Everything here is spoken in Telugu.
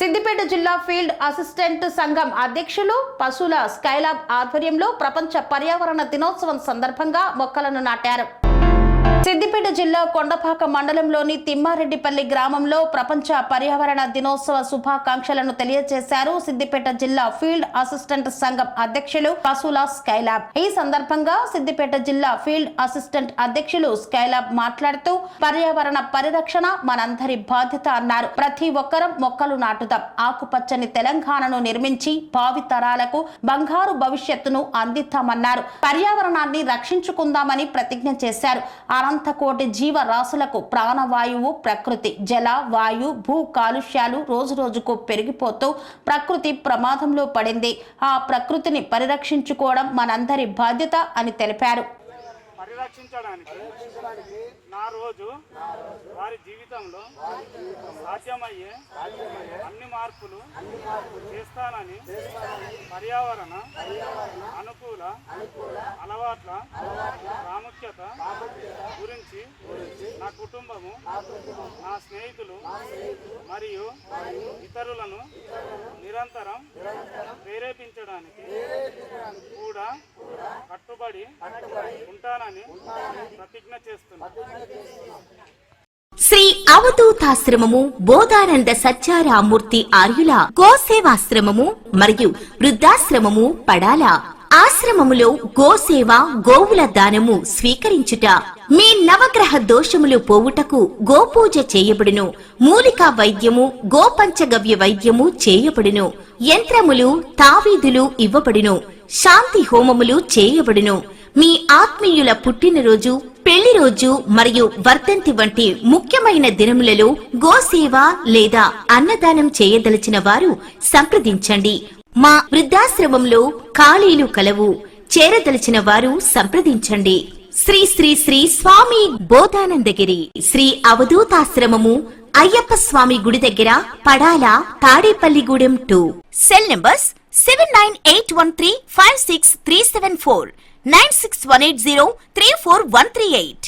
సిద్దిపేట జిల్లా ఫీల్డ్ అసిస్టెంట్ సంఘం అధ్యక్షులు పశువుల స్కైలాబ్ ఆధ్వర్యంలో ప్రపంచ పర్యావరణ దినోత్సవం సందర్భంగా మొక్కలను నాటారు. సిద్దిపేట జిల్లా కొండపాక మండలంలోని తిమ్మారెడ్డిపల్లి గ్రామంలో ప్రపంచ పర్యావరణ దినోత్సవ శుభాకాంక్షలను తెలియజేశారు సిద్దిపేట జిల్లా ఫీల్డ్ అసిస్టెంట్ సంఘం అధ్యక్షులు పశువుల స్కైలాబ్. ఈ సందర్భంగా సిద్దిపేట జిల్లా ఫీల్డ్ అసిస్టెంట్ అధ్యక్షులు స్కైలాబ్ మాట్లాడుతూ పర్యావరణ పరిరక్షణ మనందరి బాధ్యత అన్నారు. ప్రతి ఒక్కరం మొక్కలు నాటుదాం, ఆకుపచ్చని తెలంగాణను నిర్మించి భావితరాలకు బంగారు భవిష్యత్తును అందిద్దామన్నారు. పర్యావరణాన్ని రక్షించుకుందామని ప్రతిజ్ఞ చేశారు. అనంతకోటి జీవరాశులకు ప్రాణవాయువు ప్రకృతి, జల, వాయు, భూ కాలుష్యాలు రోజు రోజుకు పెరిగిపోతూ ప్రకృతి ప్రమాదంలో పడింది. ఆ ప్రకృతిని పరిరక్షించుకోవడం మనందరి బాధ్యత అని తెలిపారు. పరిరక్షించడానికి నా రోజు వారి జీవితంలో సాధ్యమయ్యే అన్ని మార్పులు చేస్తానని పర్యావరణ అనుకూల అలవాట్ల ప్రాముఖ్యత గురించి నా కుటుంబము, నా స్నేహితులు మరియు ఇతరులను నిరంతరం ప్రేరేపించడానికి కూడా కట్టుబడి ఉంటానని ప్రతిజ్ఞ చేస్తున్నాను. శ్రీ అవధూతాశ్రమము బోధానంద సత్యారామూర్తి ఆర్యుల గోసేవాశ్రమము మరియు వృద్ధాశ్రమము పడాల. ఆశ్రమములో గోసేవ, గోవుల దానము స్వీకరించుట, మీ నవగ్రహ దోషములు పోవుటకు గోపూజ చేయబడును. మూలికా వైద్యము, గోపంచగవ్య వైద్యము చేయబడును. యంత్రములు, తావీదులు ఇవ్వబడును. శాంతి హోమములు చేయబడును. మీ ఆత్మీయుల పుట్టినరోజు, పెళ్లి రోజు మరియు వర్ధంతి వంటి ముఖ్యమైన దినములలో గోసేవ లేదా అన్నదానం చేయదలిచిన వారు సంప్రదించండి. మా వృద్ధాశ్రమంలో ఖాళీలు కలవు. చేరదలిచిన వారు సంప్రదించండి. శ్రీ శ్రీ శ్రీ స్వామి బోధానందగిరి శ్రీ అవధూతాశ్రమము, అయ్యప్ప స్వామి గుడి దగ్గర, పడాల, తాడేపల్లిగూడెం 2. Cell numbers 7981356374, 96180341138.